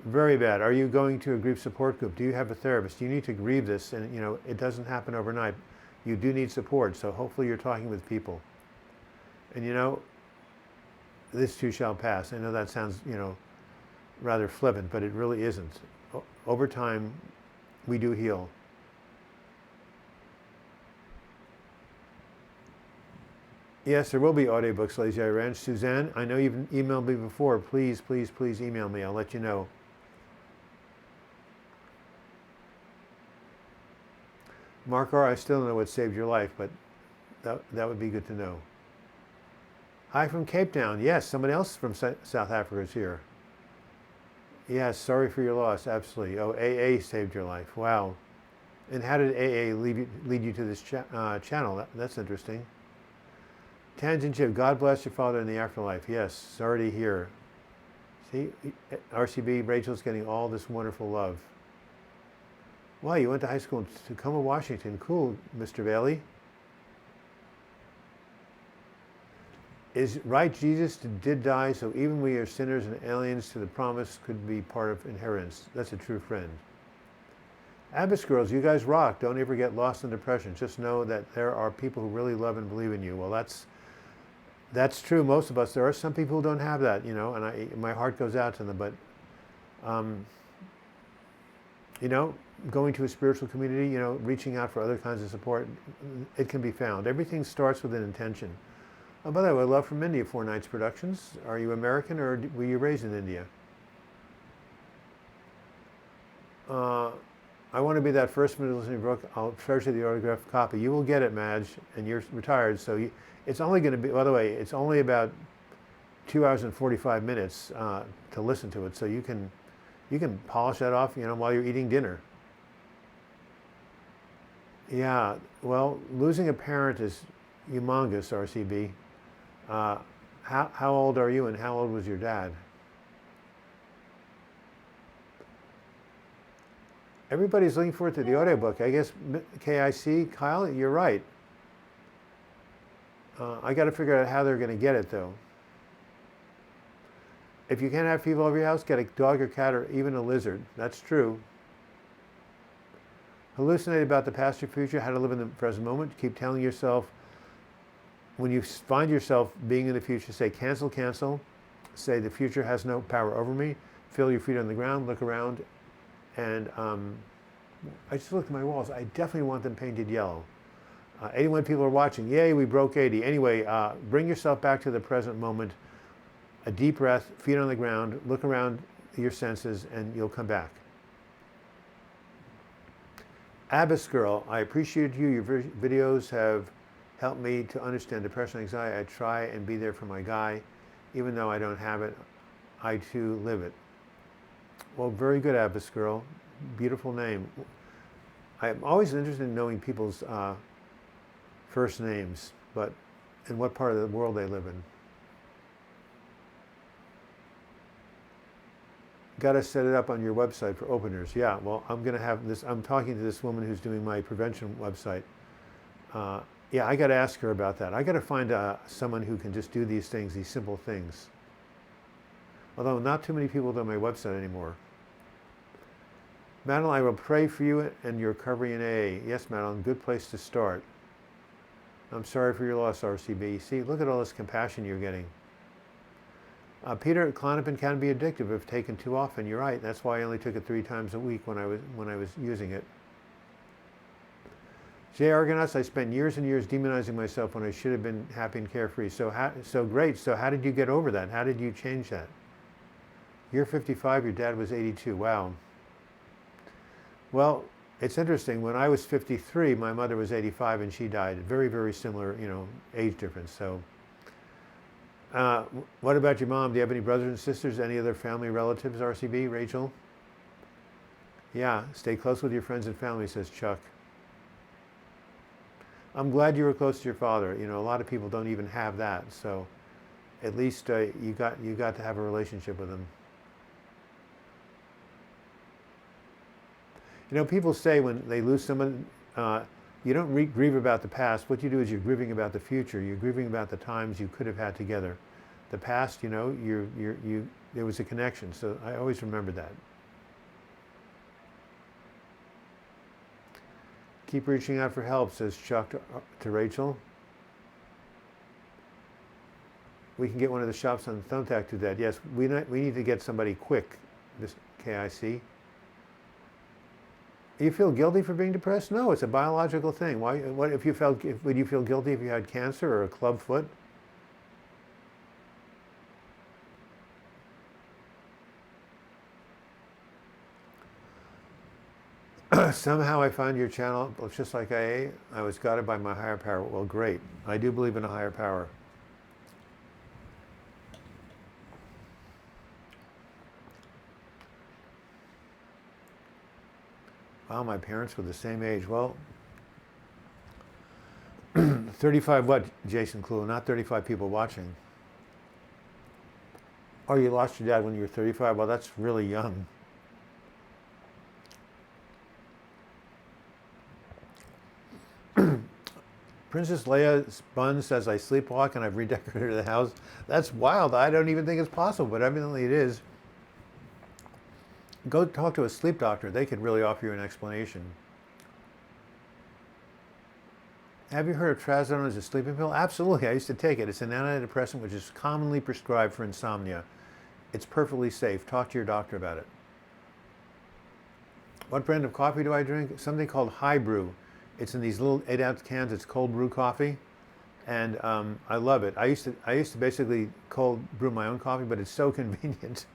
Very bad. Are you going to a grief support group? Do you have a therapist? You need to grieve this, and it doesn't happen overnight. You do need support, so hopefully you're talking with people. And this too shall pass. I know that sounds, rather flippant, but it really isn't. Over time, we do heal. Yes, there will be audiobooks, Lazy Eye Ranch. Suzanne, I know you've emailed me before. Please, please, please email me. I'll let you know. Mark R., I still don't know what saved your life, but that would be good to know. Hi from Cape Town. Yes, somebody else from South Africa is here. Yes, sorry for your loss. Absolutely. Oh, AA saved your life. Wow. And how did AA lead you to this channel? That's interesting. Tangent Chip, God bless your father in the afterlife. Yes, sorry to hear. See, RCB, Rachel's getting all this wonderful love. Wow, you went to high school in Tacoma, Washington. Cool, Mr. Bailey. Is right, Jesus did die, so even we are sinners and aliens to the promise could be part of inheritance. That's a true friend. Abbott Girls, you guys rock. Don't ever get lost in depression. Just know that there are people who really love and believe in you. Well, that's true, most of us. There are some people who don't have that, and my heart goes out to them. But, going to a spiritual community, reaching out for other kinds of support, it can be found. Everything starts with an intention. Oh, by the way, Love from India, 4 Nights Productions. Are you American or were you raised in India? I want to be that first minute listening book. I'll treasure the autographed copy. You will get it, Madge, and you're retired, so it's only going to be, by the way, it's only about 2 hours and 45 minutes to listen to it, so you can polish that off, while you're eating dinner. Yeah, well, losing a parent is humongous, RCB. How old are you, and how old was your dad? Everybody's looking forward to the audiobook. I guess KIC, Kyle, you're right. I got to figure out how they're going to get it, though. If you can't have people over your house, get a dog or cat or even a lizard. That's true. Hallucinate about the past or future, how to live in the present moment. Keep telling yourself, when you find yourself being in the future, say cancel, cancel. Say the future has no power over me. Feel your feet on the ground, look around. And I just looked at my walls. I definitely want them painted yellow. 81 people are watching. Yay, we broke 80. Anyway, bring yourself back to the present moment. A deep breath, feet on the ground, look around your senses, and you'll come back. Abbas Girl, I appreciate you. Your videos have helped me to understand depression and anxiety. I try and be there for my guy. Even though I don't have it, I too live it. Well, very good, Abbas Girl. Beautiful name. I'm always interested in knowing people's first names, but in what part of the world they live in. Got to set it up on your website for openers. Yeah, well, I'm going to have this. I'm talking to this woman who's doing my prevention website. Yeah, I got to ask her about that. I got to find someone who can just do these things, these simple things. Although not too many people do my website anymore. Madeline, I will pray for you and your recovery in AA. Yes, Madeline, good place to start. I'm sorry for your loss, RCB. See, look at all this compassion you're getting. Peter, Klonopin can be addictive if taken too often. You're right. That's why I only took it 3 times a week when I was using it. Jay Argonauts, I spent years and years demonizing myself when I should have been happy and carefree. So great. So how did you get over that? How did you change that? You're 55. Your dad was 82. Wow. Well, it's interesting. When I was 53, my mother was 85 and she died. Very, very similar, age difference. So. What about your mom? Do you have any brothers and sisters? Any other family relatives, RCB? Rachel? Yeah, stay close with your friends and family, says Chuck. I'm glad you were close to your father. A lot of people don't even have that. So at least you got to have a relationship with him. People say when they lose someone, you don't grieve about the past. What you do is you're grieving about the future. You're grieving about the times you could have had together. The past, there was a connection. So I always remember that. Keep reaching out for help, says Chuck to Rachel. We can get one of the shops on Thumbtack to do that. Yes, we need to get somebody quick. This KIC. You feel guilty for being depressed? No, it's a biological thing. Why? What if you would you feel guilty if you had cancer or a club foot? Somehow I found your channel. It's just like I was guided by my higher power. Well, great. I do believe in a higher power. Wow, my parents were the same age. Well, 35 what, Jason Clue? Not 35 people watching. Oh, you lost your dad when you were 35? Well, that's really young. Princess Leia Bun says, I sleepwalk and I've redecorated the house. That's wild. I don't even think it's possible, but evidently it is. Go talk to a sleep doctor. They could really offer you an explanation. Have you heard of trazodone as a sleeping pill? Absolutely. I used to take it. It's an antidepressant which is commonly prescribed for insomnia. It's perfectly safe. Talk to your doctor about it. What brand of coffee do I drink? Something called High Brew. It's in these little 8-ounce cans. It's cold brew coffee, and I love it. I used to basically cold brew my own coffee, but it's so convenient.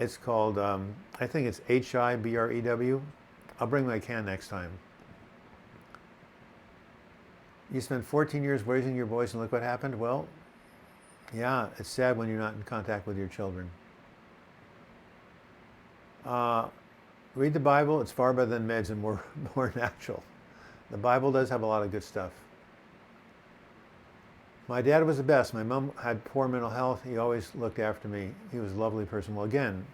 It's called, I think it's HIBREW. I'll bring my can next time. You spent 14 years raising your boys and look what happened? Well, yeah, it's sad when you're not in contact with your children. Read the Bible. It's far better than meds and more natural. The Bible does have a lot of good stuff. My dad was the best. My mom had poor mental health. He always looked after me. He was a lovely person. Well, again,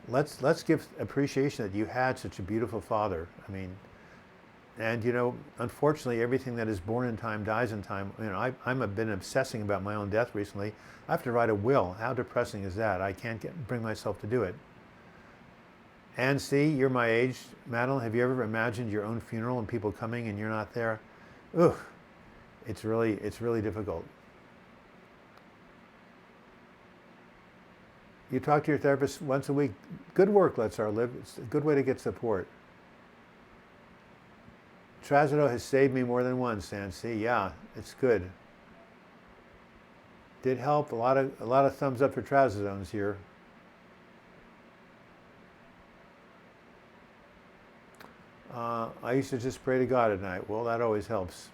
let's give appreciation that you had such a beautiful father. I mean, and unfortunately, everything that is born in time dies in time. I've been obsessing about my own death recently. I have to write a will. How depressing is that? I can't bring myself to do it. And see, you're my age, Madeline. Have you ever imagined your own funeral and people coming and you're not there? Ugh, it's really difficult. You talk to your therapist once a week. Good work, Let's Our Live. It's a good way to get support. Trazodone has saved me more than once, Nancy. Yeah, it's good. Did help. A lot of thumbs up for Trazodones here. I used to just pray to God at night. Well, that always helps.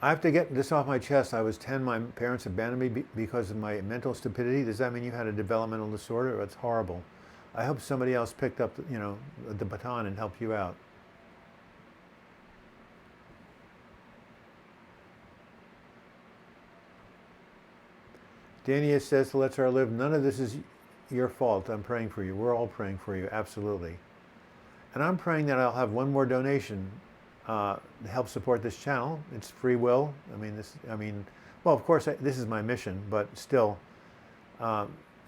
I have to get this off my chest. I was 10. My parents abandoned me because of my mental stupidity. Does that mean you had a developmental disorder? That's horrible. I hope somebody else picked up, the baton and helped you out. Dania says, Let's Our Live, none of this is your fault. I'm praying for you. We're all praying for you, absolutely. And I'm praying that I'll have one more donation to help support this channel. It's free will. Well, of course, this is my mission, but still,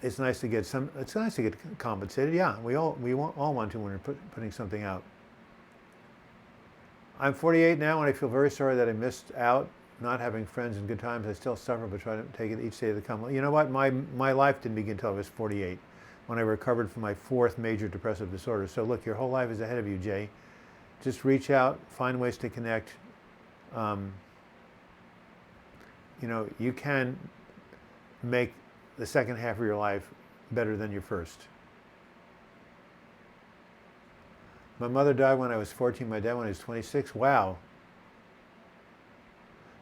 it's nice to get compensated. Yeah, we all want to when we're putting something out. I'm 48 now, and I feel very sorry that I missed out not having friends and good times. I still suffer, but try to take it each day to come. You know what? My life didn't begin until I was 48, when I recovered from my 4th major depressive disorder. So look, your whole life is ahead of you, Jay. Just reach out, find ways to connect. You can make the second half of your life better than your first. My mother died when I was 14, my dad when I was 26. Wow.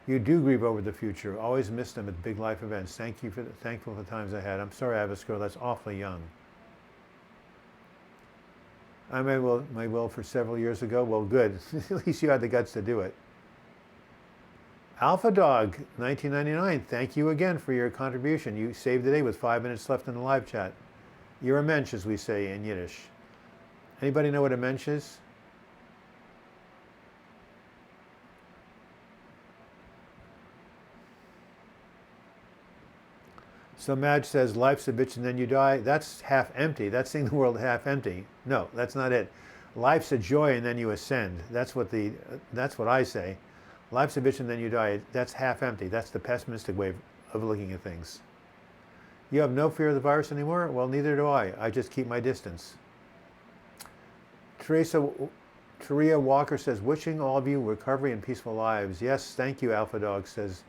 You do grieve over the future. Always miss them at big life events. Thankful for the times I had. I'm sorry, Abigail, that's awfully young. I made my will for several years ago. Well, good. At least you had the guts to do it. Alpha Dog, 1999. Thank you again for your contribution. You saved the day with 5 minutes left in the live chat. You're a mensch, as we say in Yiddish. Anybody know what a mensch is? So Madge says, life's a bitch and then you die. That's half empty. That's seeing the world half empty. No, that's not it. Life's a joy and then you ascend. That's what I say. Life's a bitch and then you die. That's half empty. That's the pessimistic way of looking at things. You have no fear of the virus anymore? Well, neither do I. I just keep my distance. Taria Walker says, wishing all of you recovery and peaceful lives. Yes, thank you, Alpha Dog, says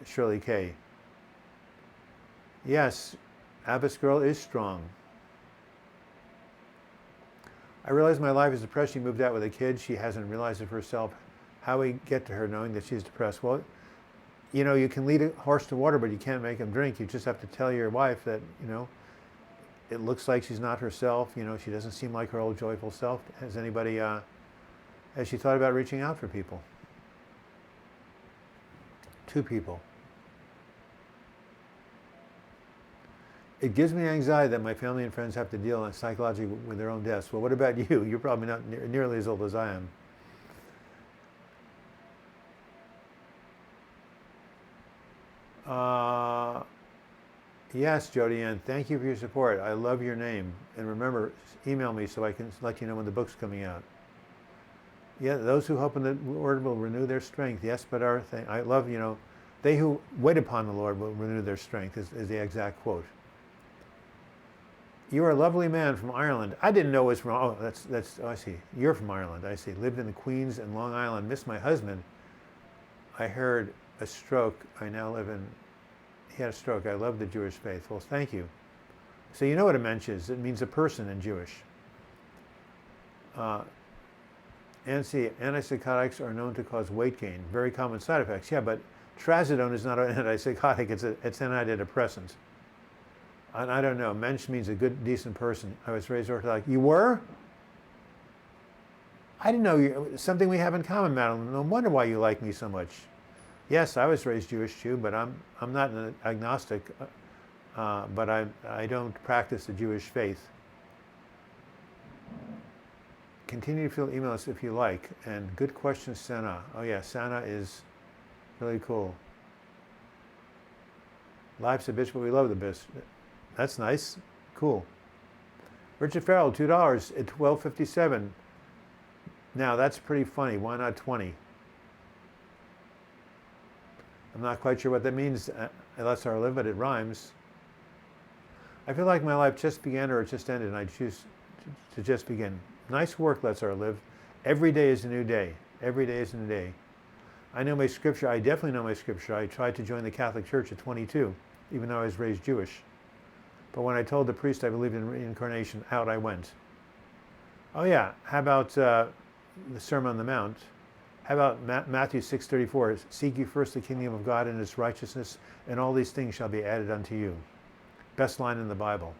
Shirley K. Yes, Abbas Girl is strong. I realize my life is depressed. She moved out with a kid. She hasn't realized it for herself. How we get to her knowing that she's depressed? Well, you can lead a horse to water, but you can't make him drink. You just have to tell your wife that, it looks like she's not herself. She doesn't seem like her old joyful self. Has she thought about reaching out for people? 2 people. It gives me anxiety that my family and friends have to deal psychologically with their own deaths. Well, what about you? You're probably not nearly as old as I am. Yes, Jody Ann, thank you for your support. I love your name. And remember, email me so I can let you know when the book's coming out. Yeah, those who hope in the Lord will renew their strength. Yes, but our thing, I love, they who wait upon the Lord will renew their strength is the exact quote. You're a lovely man from Ireland. I didn't know it was from, I see. You're from Ireland, I see. Lived in the Queens and Long Island. Missed my husband. I heard a stroke. I now live in, he had a stroke. I love the Jewish faith. Well, thank you. So you know what a mensch is. It means a person in Jewish. Antipsychotics are known to cause weight gain. Very common side effects. Yeah, but trazodone is not an antipsychotic. It's an antidepressant. And I don't know. Mensch means a good, decent person. I was raised Orthodox. You were? I didn't know you. Something we have in common, Madeline. No wonder why you like me so much. Yes, I was raised Jewish too, but I'm not an agnostic, but I don't practice the Jewish faith. Continue to fill emails if you like. And good question, Sana. Oh yeah, Sana is really cool. Life's a bitch, but we love the bitch. That's nice. Cool. Richard Farrell, $2 at 12:57. Now that's pretty funny. Why not 20? I'm not quite sure what that means. That's our live, but it rhymes. I feel like my life just began or it just ended, and I choose to just begin. Nice work, Let's Our Live. Every day is a new day. Every day is a new day. I know my scripture. I definitely know my scripture. I tried to join the Catholic Church at 22, even though I was raised Jewish. But when I told the priest I believed in reincarnation, out I went. Oh yeah, how about the Sermon on the Mount? How about Matthew 6:34? Seek ye first the kingdom of God and His righteousness, and all these things shall be added unto you. Best line in the Bible.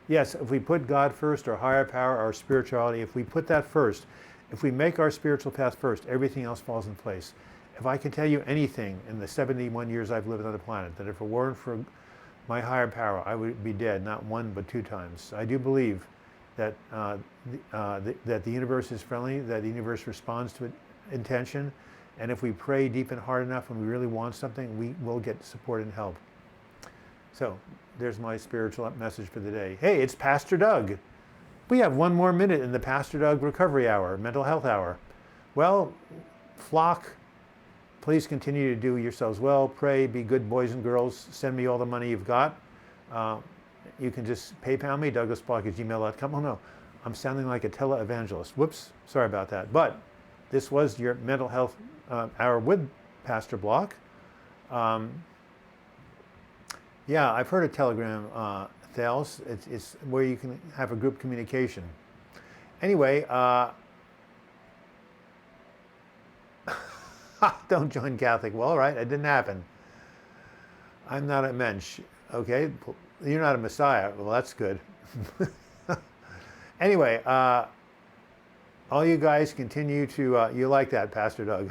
Yes, if we put God first, our higher power, our spirituality, if we put that first, if we make our spiritual path first, everything else falls in place. If I can tell you anything in the 71 years I've lived on the planet, that if it weren't for my higher power, I would be dead, not one but 2 times. I do believe that that the universe is friendly, that the universe responds to intention, and if we pray deep and hard enough and we really want something, we will get support and help. So there's my spiritual message for the day. Hey, it's Pastor Doug. We have 1 more minute in the Pastor Doug Recovery Hour, Mental Health Hour. Well, flock, please continue to do yourselves well. Pray, be good boys and girls. Send me all the money you've got. You can just PayPal me, douglasblock@gmail.com. Oh no, I'm sounding like a televangelist. Whoops, sorry about that. But this was your Mental Health Hour with Pastor Block. Yeah, I've heard of Telegram, Thales. It's where you can have a group communication. Anyway, don't join Catholic. Well, all right, it didn't happen. I'm not a mensch, okay? You're not a Messiah. Well, that's good. Anyway, all you guys continue to, you like that, Pastor Doug,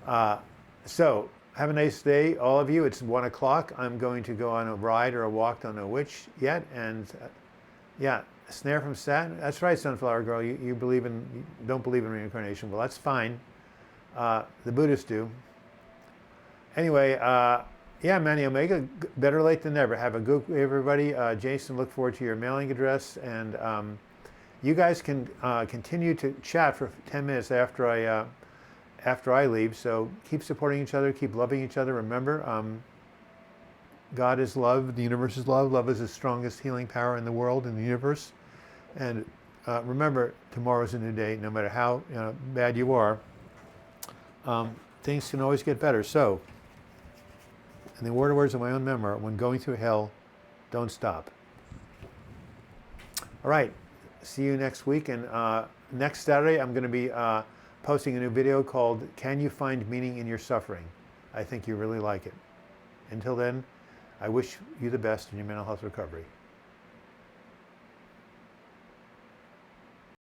huh? So, have a nice day, all of you. It's 1 o'clock. I'm going to go on a ride or a walk, don't know which yet. And yeah, snare from Saturn. That's right, Sunflower Girl. You don't believe in reincarnation. Well, that's fine. The Buddhists do. Anyway, yeah, Manny Omega, better late than never. Have a good day, everybody. Jason, look forward to your mailing address. And you guys can continue to chat for 10 minutes after I leave. So keep supporting each other, keep loving each other. Remember, God is love, the universe is love. Love is the strongest healing power in the world, in the universe. And remember, tomorrow's a new day. No matter how bad you are, things can always get better. So, in the words of my own memoir, when going through hell, don't stop. All right, see you next week. And next Saturday, I'm going to be posting a new video called Can You Find Meaning in Your Suffering? I think you really like it. Until then, I wish you the best in your mental health recovery.